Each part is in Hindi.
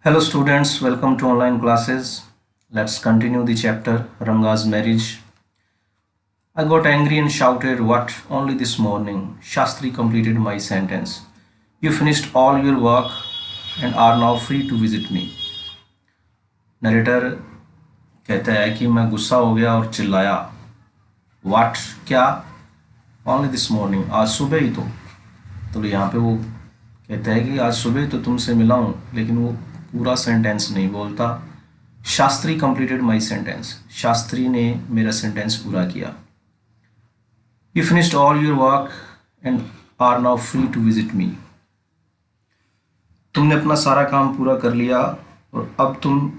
Hello students, welcome to online classes. Let's continue the chapter Ranga's marriage. I got angry and shouted, "What? Only this morning." Shastri completed my sentence. "You finished all your work and are now free to visit me." Narrator कहता है कि मैं गुस्सा हो गया और चिल्लाया, "What? क्या? Only this morning." आज सुबह ही तो यहाँ पे वो कहता है कि आज सुबह तो तुमसे मिला हूँ, लेकिन वो पूरा सेंटेंस नहीं बोलता। Shastri completed my sentence, Shastri ने मेरा सेंटेंस पूरा किया। You finished all your work and are now free to visit me. तुमने अपना सारा काम पूरा कर लिया और अब तुम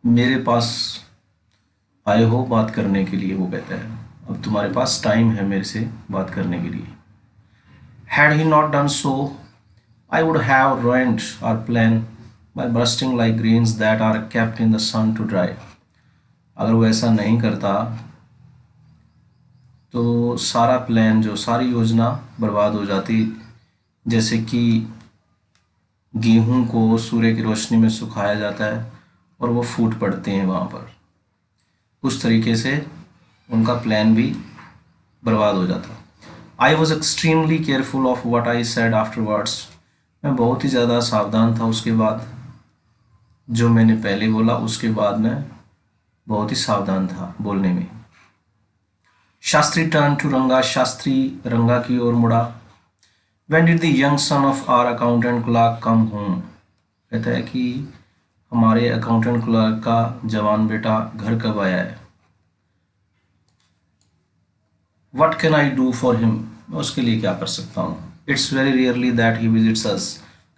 मेरे पास आए हो बात करने के लिए। वो कहता है अब तुम्हारे पास टाइम है मेरे से बात करने के लिए। Had he not done so, I would have ruined our plan by bursting like grains that are kept in the sun to dry. अगर वो ऐसा नहीं करता तो सारा प्लान, जो सारी योजना बर्बाद हो जाती, जैसे कि गेहूं को सूर्य की रोशनी में सुखाया जाता है और वो फूट पड़ते हैं वहाँ पर। उस तरीके से उनका प्लान भी बर्बाद हो जाता। I was extremely careful of what I said afterwards. मैं बहुत ही ज़्यादा सावधान था उसके बाद, जो मैंने पहले बोला उसके बाद मैं बहुत ही सावधान था बोलने में। शास्त्री टर्न टू रंगा, शास्त्री रंगा की ओर मुड़ा। When did the young son of our accountant clerk come home? कहता है कि हमारे अकाउंटेंट क्लर्क का जवान बेटा घर कब आया है। What can I do for him? मैं उसके लिए क्या कर सकता हूँ। It's very rarely that he visits us.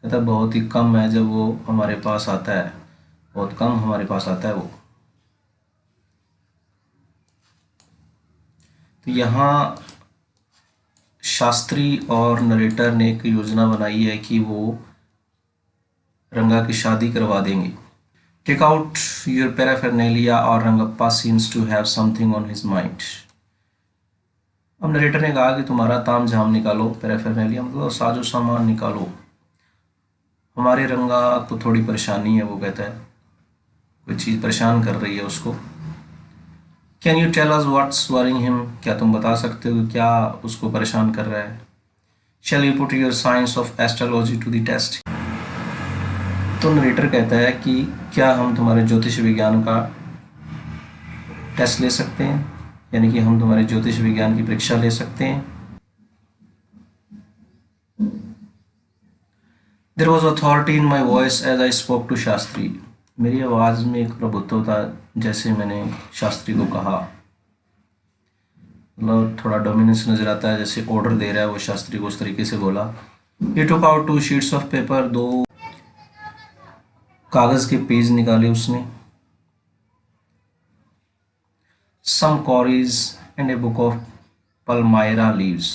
कहता है बहुत ही कम है जब वो हमारे पास आता है, बहुत कम हमारे पास आता है वो। तो यहाँ शास्त्री और नरेटर ने एक योजना बनाई है कि वो रंगा की शादी करवा देंगे। टेक आउट योर पैराफेरनेलिया और Rangappa seems to have something on his mind. अब नरेटर ने कहा कि तुम्हारा ताम झाम निकालो, पैराफेरनेलिया मतलब साजो सामान निकालो, हमारे रंगा को थोड़ी परेशानी है। वो कहता है कोई चीज़ परेशान कर रही है उसको। Can you tell us what's worrying him? क्या तुम बता सकते हो क्या उसको परेशान कर रहा है? Shall you put your science of astrology to the test? तो नरेटर कहता है कि क्या हम तुम्हारे ज्योतिष विज्ञान का टेस्ट ले सकते हैं, यानी कि हम तुम्हारे ज्योतिष विज्ञान की परीक्षा ले सकते हैं। There was authority in my voice as I spoke to Shastri. मेरी आवाज़ में एक प्रभुत्व था जैसे मैंने शास्त्री को कहा। मतलब थोड़ा डोमिनेंस नजर आता है, जैसे ऑर्डर दे रहा है वो शास्त्री को, उस तरीके से बोला। He took out 2 sheets of paper, 2 कागज़ के पेज निकाले उसने। Some cowries and a book of palmyra leaves,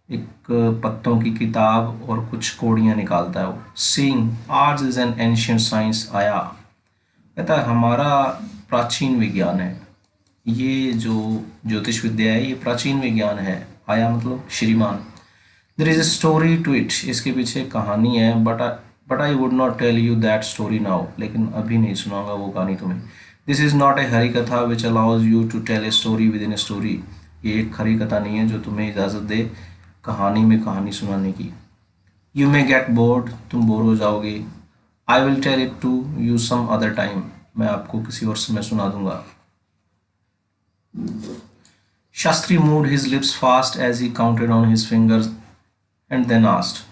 एक पत्तों की किताब और कुछ कोड़ियाँ निकालता है वो। Seeing arts is an ancient science आया, कहता है हमारा प्राचीन विज्ञान है, ये जो ज्योतिष विद्या है ये प्राचीन विज्ञान है। आया मतलब श्रीमान। There is a story to it, इसके पीछे कहानी है, but I would not tell you that story now, लेकिन अभी नहीं सुनाऊंगा वो कहानी तुम्हें। This is not a Harikatha which allows you to tell a story within a story. ये एक हरी कथा नहीं है जो तुम्हें इजाज़त दे कहानी में कहानी सुनाने की। यू मे गेट बोर्ड, तुम बोर हो जाओगे। I will tell it to you some other time, मैं आपको किसी और समय सुना दूंगा। Shastri moved his lips fast as he counted on his fingers and then asked,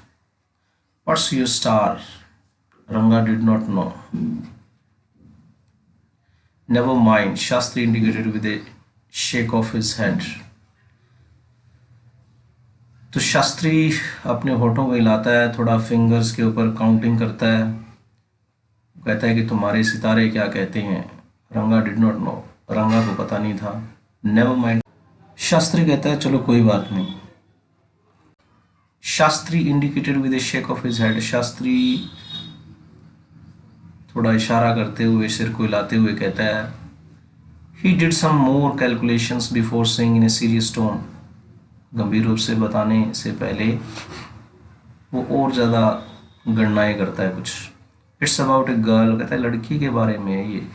"What's your star?" Ranga did not know. Never mind, Shastri indicated with a shake of his head. तो शास्त्री अपने होठों को हिलाता है, थोड़ा फिंगर्स के ऊपर काउंटिंग करता है, कहता है कि तुम्हारे सितारे क्या कहते हैं। रंगा डिड नॉट नो, रंगा को पता नहीं था। नेवर माइंड, शास्त्री कहता है चलो कोई बात नहीं। Shastri indicated with A shake of his head, Shastri थोड़ा इशारा करते हुए, सिर को हिलाते हुए कहता है, he did some more calculations before saying in a serious tone. गंभीर रूप से बताने से पहले वो और ज़्यादा गणनाएं करता है कुछ। इट्स अबाउट ए गर्ल, कहता है लड़की के बारे में है ये।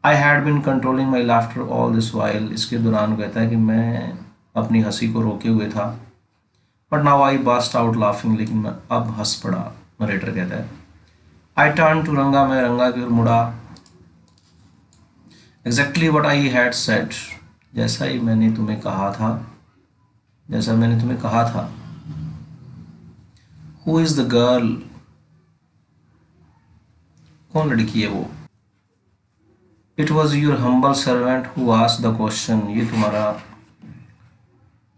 I had been controlling my laughter all this while, इसके दौरान कहता है कि मैं अपनी हंसी को रोके हुए था। But now I burst out laughing, लेकिन मैं अब हंस पड़ा। नरेटर कहता है आई टर्न टू रंगा, मैं रंगा की ओर मुड़ा। Exactly what I had said, जैसा ही मैंने तुम्हें कहा था, जैसा मैंने तुम्हें कहा था। हु इज द गर्ल, कौन लड़की है वो। It was your humble servant who asked the question, ये तुम्हारा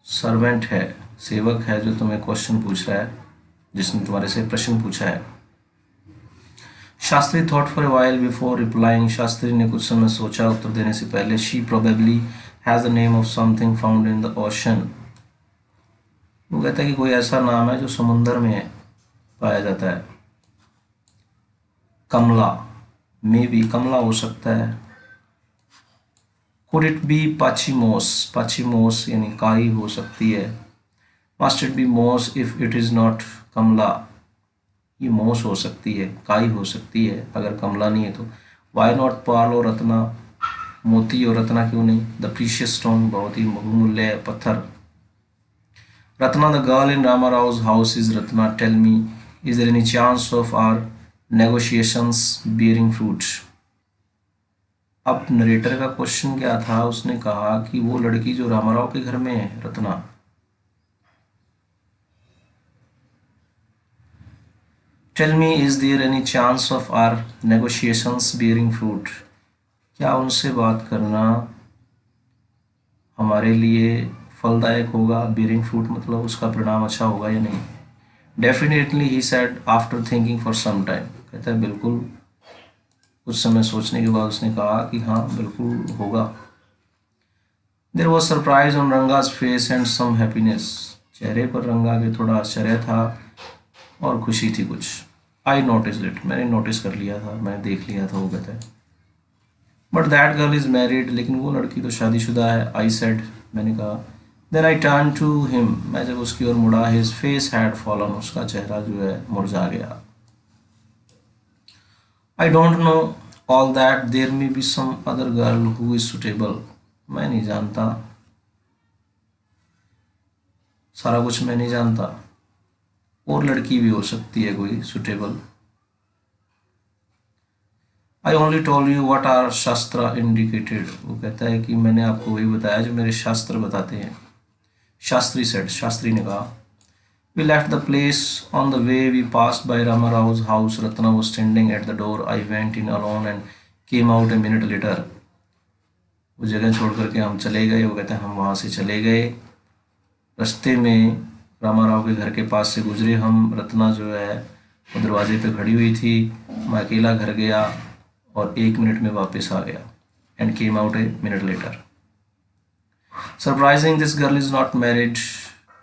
सर्वेंट है, सेवक है जो तुम्हें क्वेश्चन पूछ रहा है, जिसने तुम्हारे से प्रश्न पूछा है। Shastri thought for a while before replying, Shastri ने कुछ समय सोचा उत्तर देने से पहले। She probably has the name of something found in the ocean, वो कहता है कि कोई ऐसा नाम है जो समुंदर में पाया जाता है। कमला, मे बी कमला हो सकता है। कुड इट बी पाचिमोस, पाचिमोस यानी काई हो सकती है। मस्ट इट बी मोस इफ इट इज़ नॉट कमला, ये मोस हो सकती है, काई हो सकती है अगर कमला नहीं है तो। वाई नॉट पर्ल और रत्ना, मोती और रत्ना क्यों नहीं। द प्रीशियस स्टोन, बहुत ही बहुमूल्य पत्थर। Ratna, the girl in Rama Rouse house is Ratna, tell me is there any chance of our negotiations bearing fruit. अब नरेटर का क्वेश्चन क्या था, उसने कहा कि वो लड़की जो रामाराव के घर में है, Ratna, tell me is there any chance of our negotiations bearing fruit, क्या उनसे बात करना हमारे लिए फलदायक होगा। बियरिंग फ्रूट मतलब उसका परिणाम अच्छा होगा या नहीं। Definitely he said after thinking for some time, कहता है बिल्कुल, कुछ समय सोचने के बाद उसने कहा कि हाँ बिल्कुल होगा। There was surprise on Ranga's face and some happiness, चेहरे पर रंगा के थोड़ा आश्चर्य था और खुशी थी कुछ। आई नोटिस इट, मैंने नोटिस कर लिया था, मैंने देख लिया था, वो कहता है। But that girl is married, लेकिन वो लड़की तो शादीशुदा है। आई सेड, मैंने कहा। Then I turn to him, मैं जब उसकी ओर मुड़ा, हिज फेस हैड फॉलन, उसका चेहरा जो है मुरझा गया। I don't know all that, there may be some other girl who is suitable, मैं नहीं जानता, सारा कुछ मैं नहीं जानता, और लड़की भी हो सकती है कोई suitable. I only told you what are shastra indicated, वो कहता है कि मैंने आपको वही बताया जो मेरे शास्त्र बताते हैं। शास्त्री सेड, शास्त्री ने कहा। We left the place on the way we passed by Rama Rouse house, Ratna was standing at the door, I went in alone and came out a minute later. वो जगह छोड़ करके हम चले गए, वो कहते हैं हम वहाँ से चले गए, रास्ते में रामा राव के घर के पास से गुजरे हम, रत्ना जो है वो दरवाजे पे खड़ी हुई थी, मैं अकेला घर गया और 1 मिनट में वापस आ गया। And came out a minute letter. Surprising this girl is not married,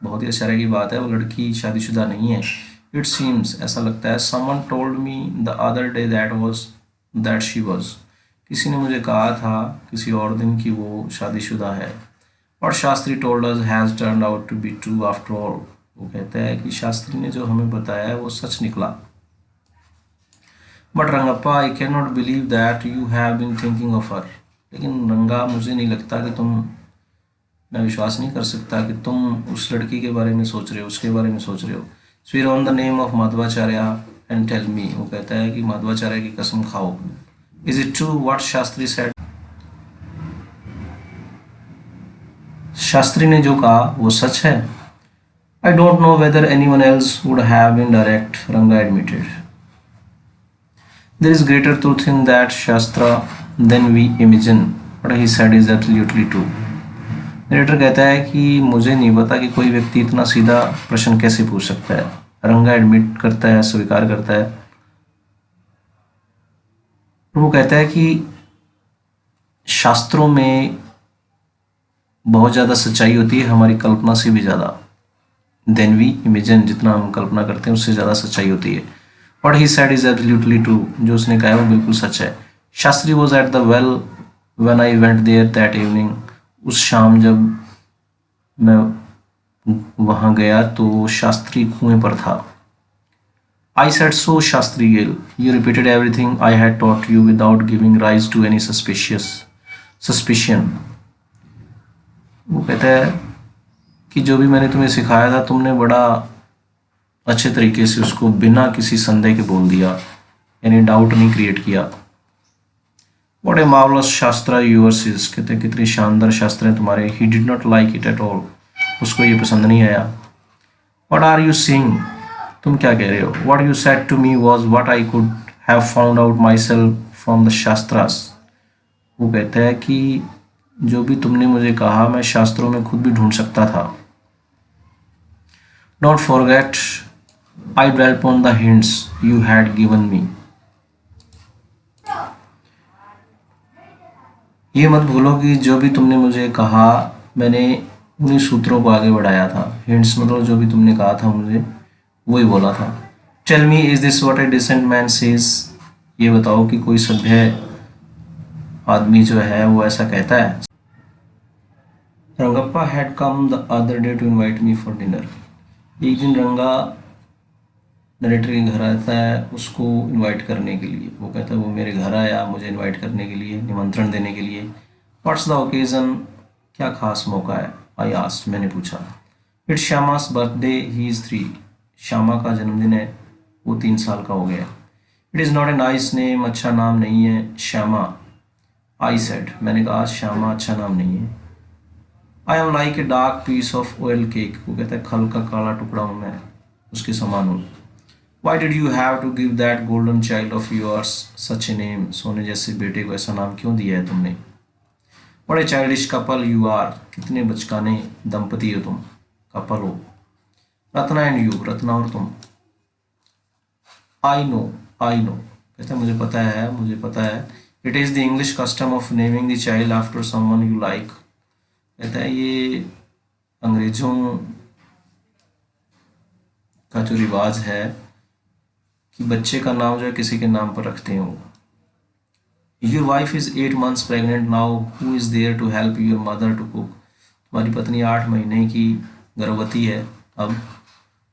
बहुत ही आश्चर्य की बात है, वो लड़की शादीशुदा नहीं है। इट सीम्स, ऐसा लगता है, someone told me the other day that she was, किसी ने मुझे कहा था किसी और दिन कि वो शादीशुदा है। और Shastri told us has turned out to be true after all, वो कहता है कि शास्त्री ने जो हमें बताया है वो सच निकला। But Rangappa, I can not believe that you have been thinking of her, लेकिन रंगा मुझे नहीं लगता कि तुम, मैं विश्वास नहीं कर सकता कि तुम उस लड़की के बारे में सोच रहे हो, उसके बारे में सोच रहे हो। Swear on the name of Madhavacharya and tell me, वो कहता है कि माधवाचार्य की कसम खाओ। Is it true what Shastri said, Shastri ने जो कहा वो सच है। I don't know whether anyone else would have been direct, Ranga admitted. There is greater truth in that shastra than we imagine, what he said is absolutely true. Narrator कहता है कि मुझे नहीं पता कि कोई व्यक्ति इतना सीधा प्रश्न कैसे पूछ सकता है। रंगा एडमिट करता है, स्वीकार करता है। वो कहता है कि शास्त्रों में बहुत ज़्यादा सच्चाई होती है, हमारी कल्पना से भी ज़्यादा। देन वी इमेजिन, जितना हम कल्पना करते हैं उससे ज़्यादा सच्चाई होती है। What he said is absolutely true, जो उसने कहा है वो बिल्कुल सच है। Shastri was at the well when I went there that evening, उस शाम जब मैं वहाँ गया तो शास्त्री कुएं पर था। I said so, Shastri Gill. You repeated everything I had taught you without giving rise to any suspicion. वो कहता है कि जो भी मैंने तुम्हें सिखाया था तुमने बड़ा अच्छे तरीके से उसको बिना किसी संदेह के बोल दिया, यानी डाउट नहीं क्रिएट किया। What a marvelous शास्त्र yours is. कहते हैं कितनी शानदार शास्त्र हैं तुम्हारे। He did not like it at all. उसको ये पसंद नहीं आया। What are you saying? तुम क्या कह रहे हो? What you said to me was what I could have found out myself from the shastras. वो कहता है कि जो भी तुमने मुझे कहा मैं शास्त्रों में खुद भी ढूंढ सकता था। Don't forget, I dwelt upon the hints you had given me. ये मत भूलो कि जो भी तुमने मुझे कहा मैंने उन्हीं सूत्रों को आगे बढ़ाया था। हिंट्स मतलब जो भी तुमने कहा था मुझे वही बोला था। Tell me, is this what a decent man says? ये बताओ कि कोई सभ्य आदमी जो है वो ऐसा कहता है। Rangappa had come the other day to invite me for dinner. एक दिन रंगा नरेटर के घर आता है उसको इनवाइट करने के लिए। वो कहता है वो मेरे घर आया मुझे इनवाइट करने के लिए, निमंत्रण देने के लिए। What's the occasion? क्या खास मौका है? आई आस्ट, मैंने पूछा। It's Shyama's birthday, he is 3। Shyama का जन्मदिन है, वो 3 साल का हो गया। It is not a nice name, अच्छा नाम नहीं है श्यामा। आई सेड, मैंने कहा श्यामा अच्छा नाम नहीं है। I am like a dark piece of oil cake. वो कहता है खल का काला टुकड़ा हूँ मैं, उसके समान हूँ। Why did you have to give that golden child of yours such a name? सोने जैसे बेटे को ऐसा नाम क्यों दिया है तुमने? What a childish couple you are. कितने बचकाने दंपति हो तुम, कपल हो। रत्ना एंड यू, रत्ना और तुम। I know, I know. कहते मुझे पता है, मुझे पता है। It is the English custom of naming the child after someone you like. कहता है ये अंग्रेजों का जो रिवाज है कि बच्चे का नाम जो है किसी के नाम पर रखते हैं। Your wife is 8 months pregnant now, who is there to help your mother to cook? तुम्हारी पत्नी 8 महीने की गर्भवती है अब।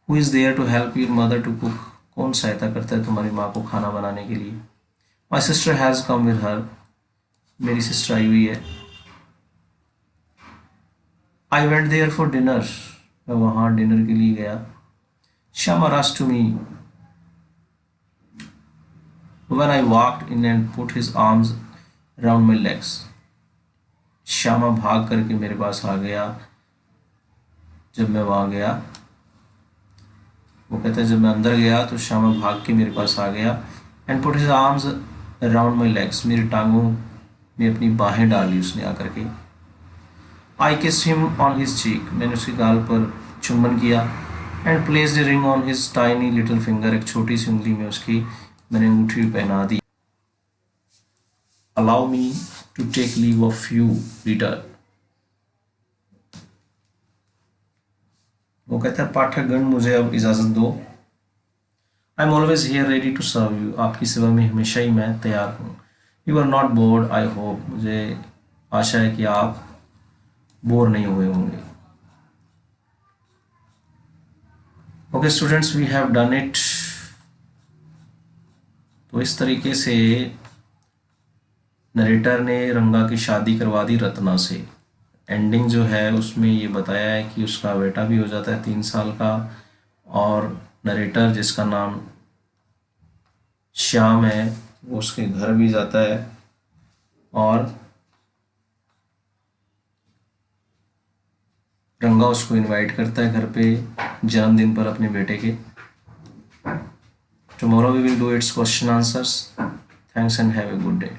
Who is there to help your mother to cook? कौन सहायता करता है तुम्हारी माँ को खाना बनाने के लिए? My sister has come with her, मेरी सिस्टर आई हुई है। I went there for dinner, मैं वहाँ डिनर के लिए गया। Shyama rush to me when I walked in and put his arms around my legs. Shyama भाग करके मेरे पास आ गया जब मैं वहाँ गया। वो कहता है जब मैं अंदर गया तो श्यामा भाग के मेरे पास आ गया। and put his arms around my legs, मेरी टांगों में अपनी बाहें डाली उसने आकर के। I kissed him on his cheek, मैंने उसके गाल पर चुम्बन किया। and placed a ring on his tiny little finger, एक छोटी सी उंगली में उसकी मैंने अंगूठी पहना दी। Allow me to take leave of you, reader. वो कहता है पाठकगण मुझे अब इजाज़त दो। I am always here ready to serve you, आपकी सेवा में हमेशा ही मैं तैयार हूँ। You are not bored I hope, मुझे आशा है कि आप बोर नहीं हुए होंगे। Okay students, we have done it. तो इस तरीके से नरेटर ने रंगा की शादी करवा दी रत्ना से। एंडिंग जो है उसमें ये बताया है कि उसका बेटा भी हो जाता है 3 साल का, और नरेटर जिसका नाम श्याम है वो उसके घर भी जाता है, और रंगा उसको इनवाइट करता है घर पे जन्मदिन पर अपने बेटे के। Tomorrow we will do its question answers. Thanks and have a good day.